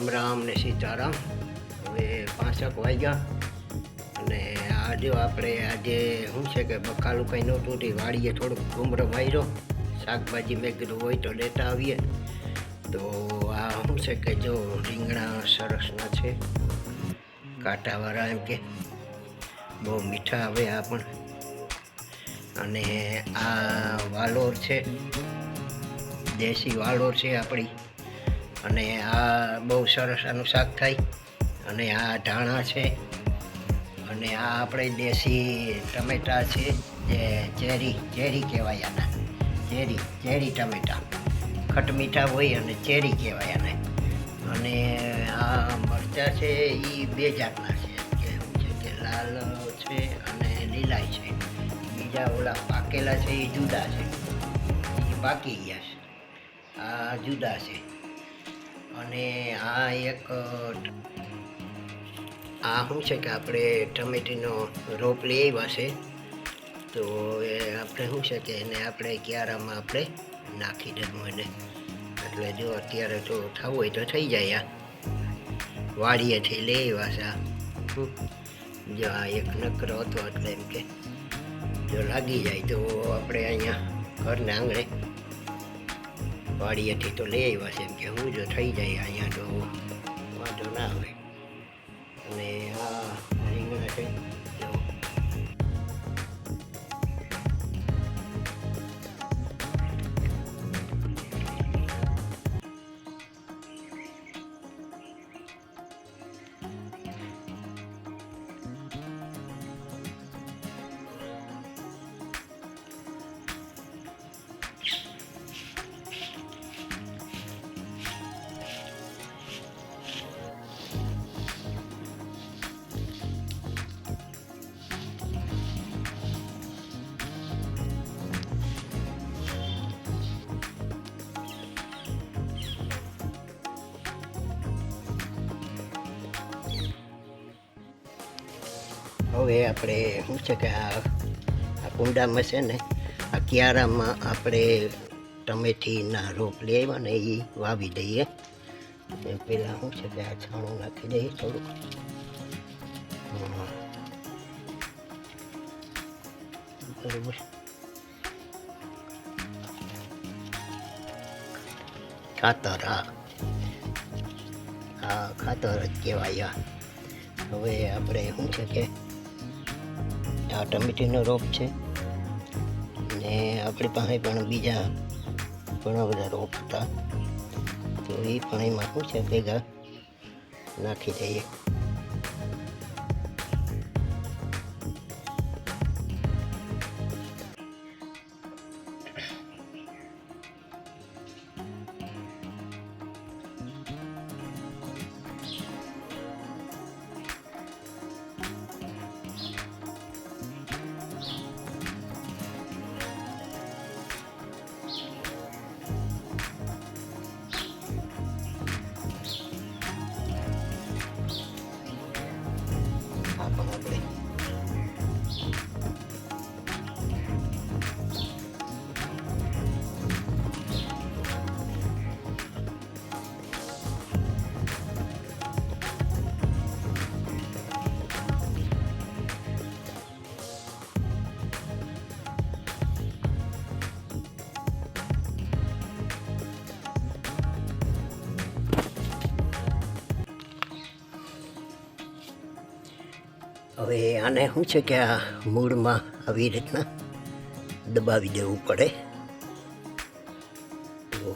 રામ રામ ને સીતારામ. હવે 5 વાગ્યા અને આજે આજે શું છે કે બકાલું કંઈ નહોતું તે વાડીએ થોડુંક ઘૂમરો માર્યો. શાકભાજી મેં કીધું હોય તો લેતા આવીએ. તો આ શું છે કે જો રીંગણા સરસના છે, કાંટાવાળા, એમ કે બહુ મીઠા આવે આ પણ. અને આ વાલોર છે, દેશી વાલોર છે આપણી. અને આ બહુ સરસ આનું શાક થાય. અને આ ધાણા છે. અને આ આપણે દેશી ટમેટા છે, જે ચેરી કહેવાય આના. ચેરી ટમેટા ખટ મીઠા હોય અને ચેરી કહેવાય આને. અને આ મરચાં છે એ 2 જાતના છે, કે શું છે કે લાલ છે અને લીલા છે. બીજા ઓલા પાકેલા છે એ જુદા છે, એ પાકી ગયા છે, આ જુદા છે. અને આ એક આ શું છે કે આપણે ટમેટીનો રોપ લઈ આવ્યા છે. તો એ આપણે શું છે કે એને આપણે ક્યારામાં આપણે નાખી દેવું એને. એટલે જો અત્યારે તો થવું હોય તો થઈ જાય. આ વાડીએથી લઈ આવ્યા છે. જો આ એક નકરો હતો, એટલે એમ કે જો લાગી જાય તો આપણે અહીંયા ઘરના આંગણે વાડીએથી તો લઈ આવ્યા છે. એમ કે હું જો થઈ જાય અહીંયા તો વાંધો ના આવે. અને આ રીંગણા છે, હવે આપણે શું છે કે આ કુંડામાં છે ને, આ ક્યારામાં આપણે ટમેટીના રોપ લઈ આવ્યા ને એ વાવી દઈએ. પહેલાં શું છે કે આ છાણું નાખી દઈએ થોડુંક. બરાબર. ખાતર, હા ખાતર જ કહેવાય. હવે આપણે શું છે કે આ ટમેટીનો રોપ છે ને આપણી પાસે પણ બીજા ઘણા બધા રોપ હતા, તો એ પણ એમાં શું છે ભેગા નાખી દઈએ. હવે આને શું છે કે આ મૂળમાં આવી રીતના દબાવી દેવું પડે. તો